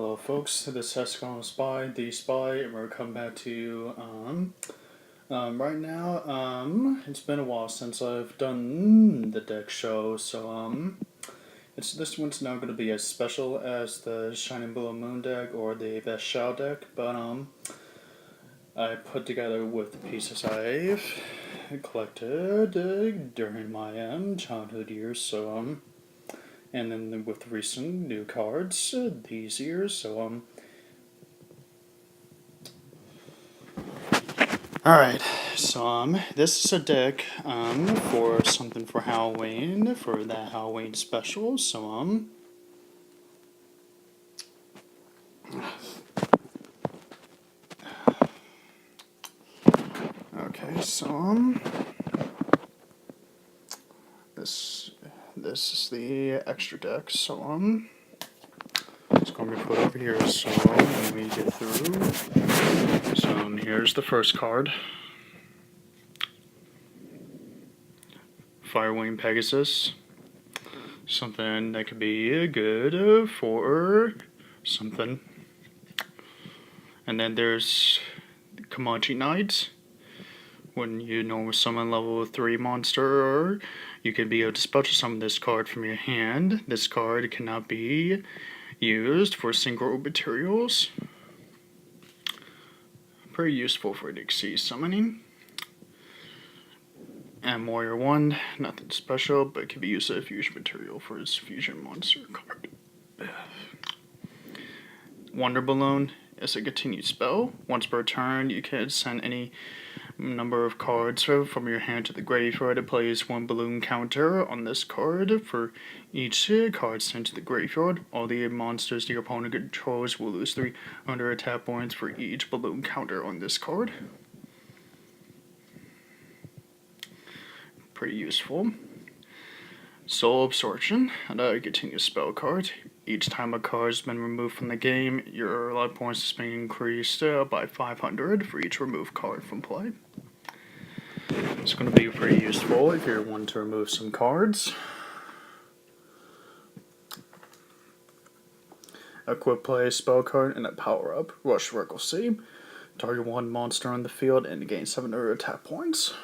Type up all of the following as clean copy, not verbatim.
Hello folks, this is HexagonalSpy, the Spy, and we're coming back to you, right now, it's been a while since I've done the deck show, so, this one's now going to be as special as the Shining Blue Moon deck or the Best Shao deck, but, I put together with the pieces I've collected during my, childhood years, so, and then with recent new cards these years, so, Alright, so this is a deck for something for Halloween, for that Halloween special, so okay, so this is the extra deck, so it's gonna be put over here, so let me get through. So here's the first card. Firewing Pegasus. Something that could be good for something. And then there's Comanche Knight. When you normally summon level 3 monster, you can be able to special summon this card from your hand. This card cannot be used for single materials. Pretty useful for Dixie summoning. And Warrior 1, nothing special, but can be used as a fusion material for his fusion monster card. Wonder Balloon is a continued spell. Once per turn, you can send any number of cards from your hand to the graveyard to place one balloon counter on this card. For each card sent to the graveyard, all the monsters your opponent controls will lose 300 attack points for each balloon counter on this card. Pretty useful. Soul Absorption, another continuous spell card. Each time a card has been removed from the game, your life points is being increased by 500 for each removed card from play. It's going to be pretty useful if you're wanting to remove some cards. A quick play spell card and a power up. Rush Recklessly. Target one monster on the field and gain 700 attack points.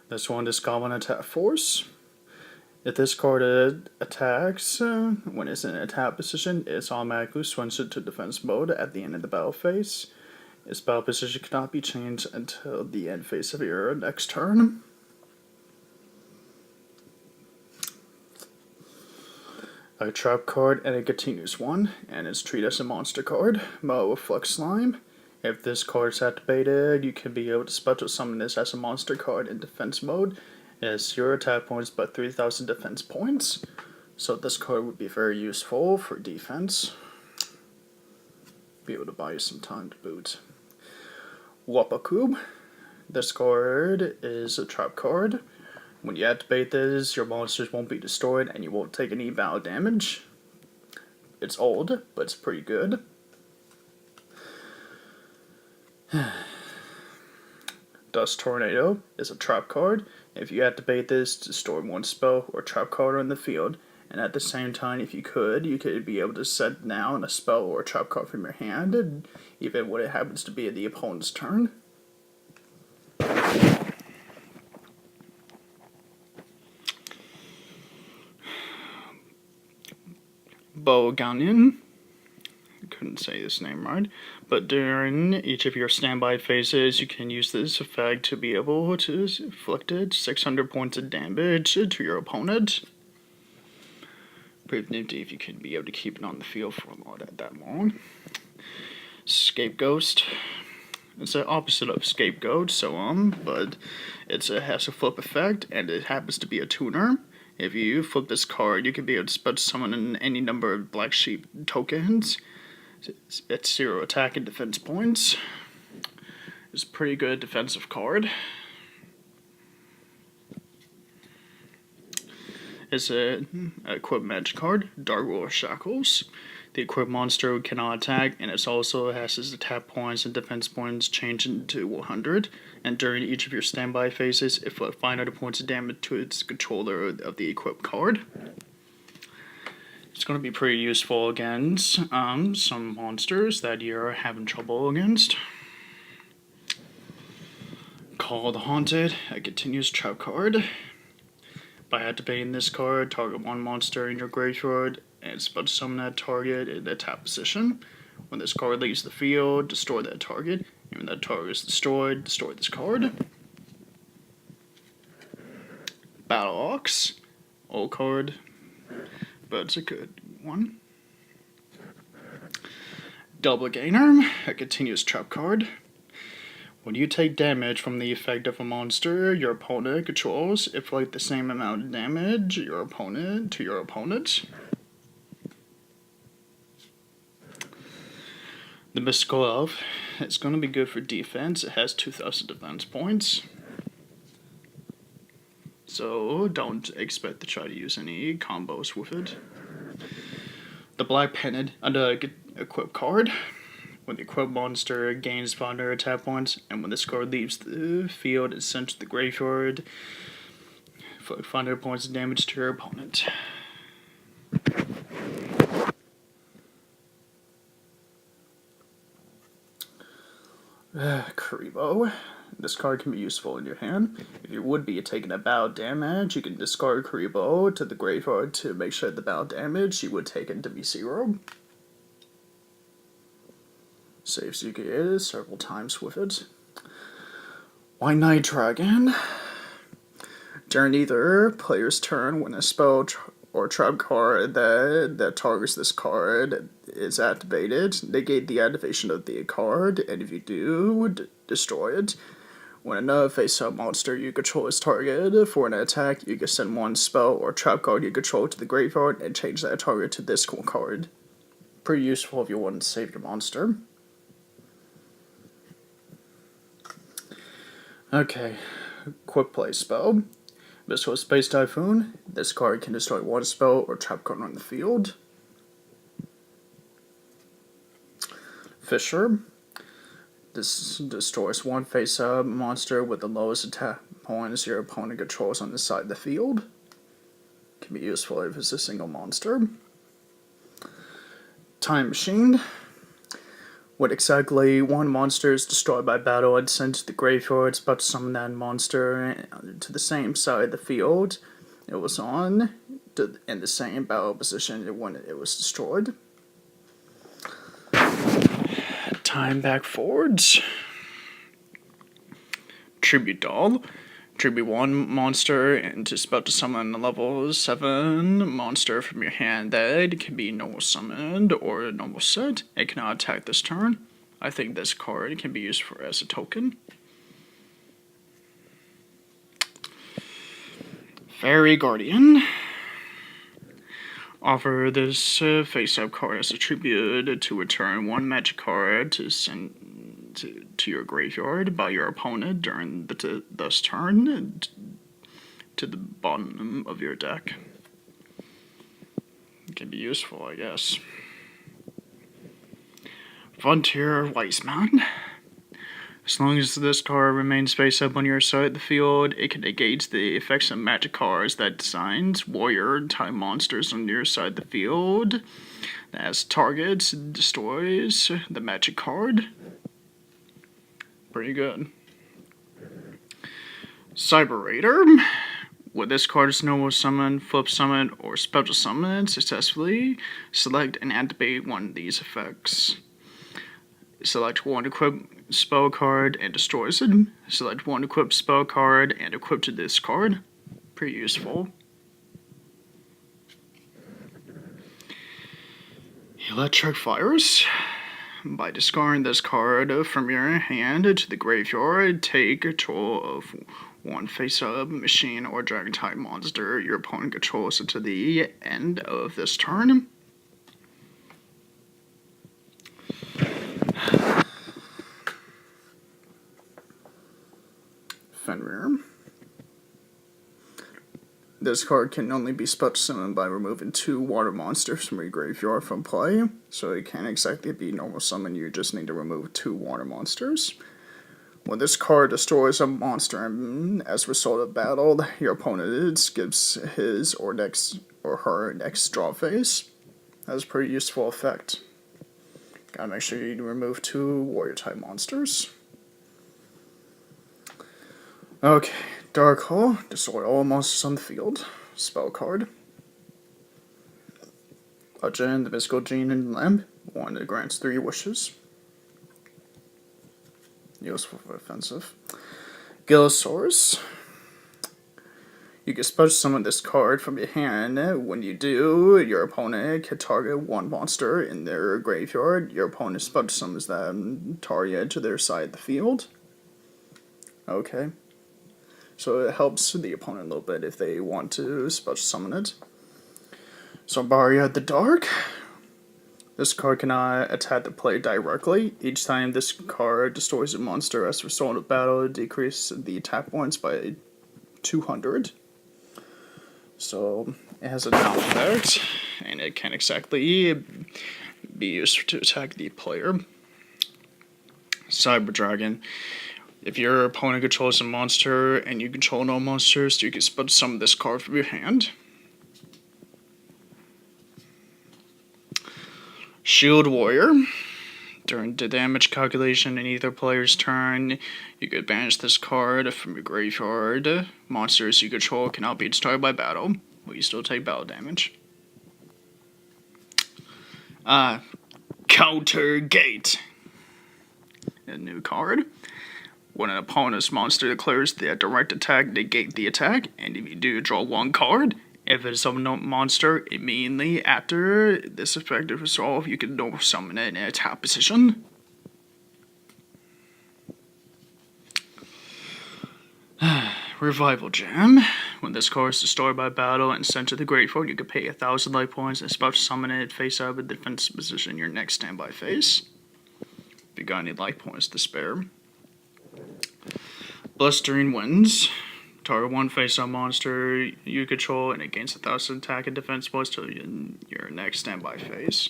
This one is Goblin Attack Force. If this card attacks when it's in attack position, it's automatically switched to defense mode at the end of the battle phase. Its battle position cannot be changed until the end phase of your next turn. A trap card and a continuous one, and it's treated as a monster card. Mode with Flux Slime. If this card is activated, you can be able to special summon this as a monster card in defense mode. It has 0 attack points but 3,000 defense points. So this card would be very useful for defense. Be able to buy you some time to boot. Wapakub. This card is a trap card. When you activate this, your monsters won't be destroyed and you won't take any battle damage. It's old, but it's pretty good. Dust Tornado is a trap card. If you activate this, destroy one spell or trap card on the field, and at the same time, if you could be able to set down a spell or a trap card from your hand, even when it happens to be the opponent's turn. Boganian. Couldn't say this name right, but during each of your standby phases, you can use this effect to be able to inflict 600 points of damage to your opponent. Pretty nifty if you can be able to keep it on the field for that long. Scapegoat. It's the opposite of Scapegoat, but it has a flip effect, and it happens to be a tuner. If you flip this card, you can be able to special summon any number of Black Sheep tokens. It's 0 attack and defense points. It's a pretty good defensive card. It's a equip magic card, Dark War Shackles. The equipped monster cannot attack, and it also has its attack points and defense points changed into 100. And during each of your standby phases, inflict 500 points of damage to its controller of the equipped card. It's going to be pretty useful against some monsters that you're having trouble against. Call the Haunted, a continuous trap card. By activating this card, target one monster in your graveyard and it's about to summon that target in the tap position. When this card leaves the field, destroy that target. And when that target is destroyed, destroy this card. Battle Ox, old card, but it's a good one. Double Gainer, a continuous trap card. When you take damage from the effect of a monster your opponent controls, inflict the same amount of damage to your opponent. The Mystical Elf is going to be good for defense. It has 2,000 defense points. So don't expect to try to use any combos with it. The Black Pennant, under equip card. When the equipped monster gains 500 attack points, and when this card leaves the field, it's sent to the graveyard for 500 points of damage to your opponent. Karibo. This card can be useful in your hand. If you would be taking a battle damage, you can discard Karibo to the graveyard to make sure the battle damage you would take it to be 0. Saves you get several times with it. White Knight Dragon. During either player's turn, when a spell or trap card that targets this card is activated, negate the activation of the card, and if you do, destroy it. When another face-up monster you control is targeted for an attack, you can send one spell or trap card you control to the graveyard and change that target to this card. Pretty useful if you want to save your monster. Okay, quick play spell. Mystical Space Typhoon. This card can destroy one spell or trap card on the field. Fisher. This destroys one face-up monster with the lowest attack points your opponent controls on the side of the field. Can be useful if it's a single monster. Time Machine. When exactly one monster is destroyed by battle and sent to the graveyard, it's about to summon that monster to the same side of the field it was on, in the same battle position when it was destroyed. Time back forwards. Tribute Doll. Tribute one monster and it's about to summon a level 7 monster from your hand that can be normal summoned or normal set. It cannot attack this turn. I think this card can be used as a token. Fairy Guardian. Offer this face-up card as a tribute to return one magic card to send to your graveyard by your opponent during this turn to the bottom of your deck. It can be useful, I guess. Frontier Weissman. As long as this card remains face up on your side of the field, it can negate the effects of magic cards that designs warrior-type monsters on your side of the field. As targets, destroys the magic card. Pretty good. Cyber Raider. When this card is normal summon, flip summon, or special summon successfully, select and activate one of these effects. Select one equipped spell card and destroys it. Select one equipped spell card and equip to this card. Pretty useful. Electric Fires. By discarding this card from your hand to the graveyard, take control of one face-up machine or dragon-type monster your opponent controls until the end of this turn. Fenrir. This card can only be special summoned by removing 2 water monsters from your graveyard from play, so it can't exactly be normal summon, you just need to remove 2 water monsters. When this card destroys a monster as a result of battle, your opponent skips his or her next draw phase. That's a pretty useful effect. Gotta make sure you remove 2 warrior type monsters. Okay, Dark Hole, destroy all monsters on the field. Spell card. Legend, the Mystical Gene and Lamp. 1 that grants 3 wishes. Useful for offensive. Gillosaurus. You can special summon this card from your hand. When you do, your opponent can target 1 monster in their graveyard. Your opponent special summons that target to their side of the field. Okay. So it helps the opponent a little bit if they want to special summon it. Zarbaria the Dark. This card cannot attack the player directly. Each time this card destroys a monster as a result of battle, it decreases the attack points by 200. So it has a down effect, and it can't exactly be used to attack the player. Cyber Dragon. If your opponent controls a monster and you control no monsters, you can special summon this card from your hand. Shield Warrior. During the damage calculation in either player's turn, you could banish this card from your graveyard. Monsters you control cannot be destroyed by battle, but you still take battle damage. Counter Gate. A new card. When an opponent's monster declares the direct attack, negate the attack, and if you do, draw 1 card. If it's a unknown monster, immediately after this effect is resolved, you can normal summon it in a attack position. Revival Gem. When this card is destroyed by battle and sent to the graveyard, you can pay 1,000 life points and special summon it face up in the defensive position in your next standby phase. If you got any life points to spare. Blustering Winds. Target 1 face-up monster you control and it gains 1,000 attack and defense points till your next standby phase.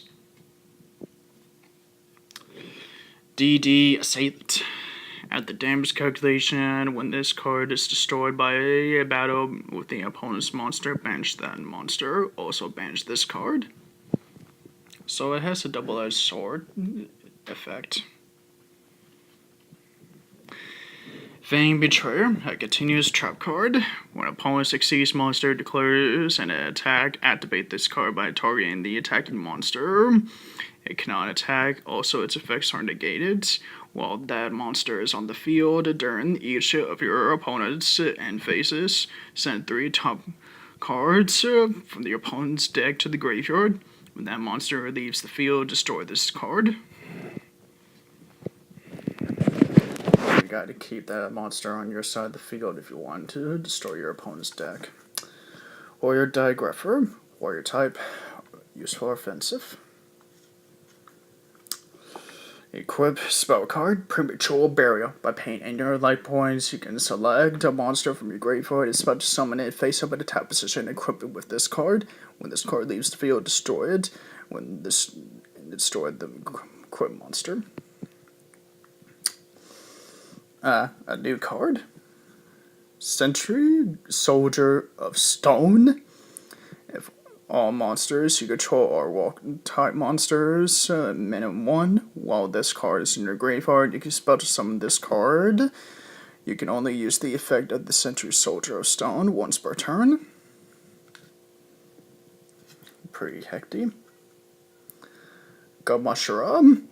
DD Assailant. At the damage calculation, when this card is destroyed by a battle with the opponent's monster, banish that monster. Also banish this card. So it has a double-edged sword effect. Vain Betrayer, a continuous trap card. When an opponent succeeds, monster declares an attack, activate this card by targeting the attacking monster. It cannot attack, also its effects are negated while that monster is on the field. During each of your opponent's end phases, send 3 top cards from the opponent's deck to the graveyard. When that monster leaves the field, destroy this card. You got to keep that monster on your side of the field if you want to destroy your opponent's deck. Warrior Digrapher, warrior type, useful offensive. Equip spell card, Premature Burial. By paying any life points, you can select a monster from your graveyard and special summon it face up in the attack position, equip it with this card. When this card leaves the field, destroy it. When this destroy the equipped monster. A new card. Sentry Soldier of Stone. If all monsters you control are walk-type monsters, minimum 1. While this card is in your graveyard, you can special summon this card. You can only use the effect of the Sentry Soldier of Stone once per turn. Pretty hefty. Gamashara.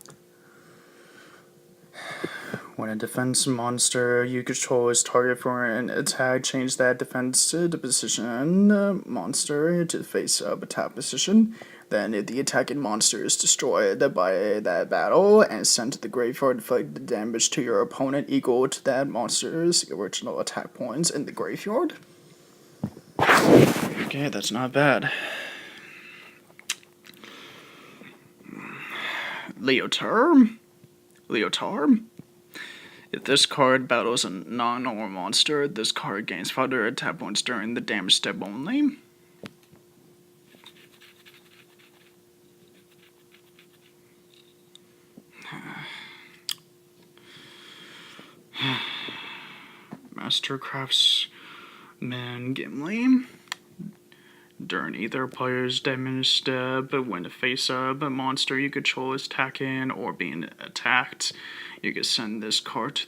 When a defense monster you control is targeted for an attack, change that defense to the position monster to the face-up attack position. Then if the attacking monster is destroyed by that battle and sent to the graveyard, inflict the damage to your opponent equal to that monster's original attack points in the graveyard. Okay, that's not bad. Leotar. If this card battles a non-normal monster, this card gains 500 attack points during the damage step only. Master Craftsman Gimli. during either player's damage step, when the face-up monster you control is attacking or being attacked, you can send this card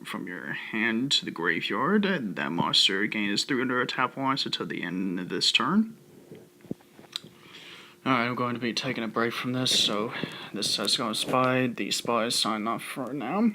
from your hand to the graveyard. That monster gains 300 attack points until the end of this turn. Alright, I'm going to be taking a break from this, so this is HexagonalSpy. The spy is signed off for now.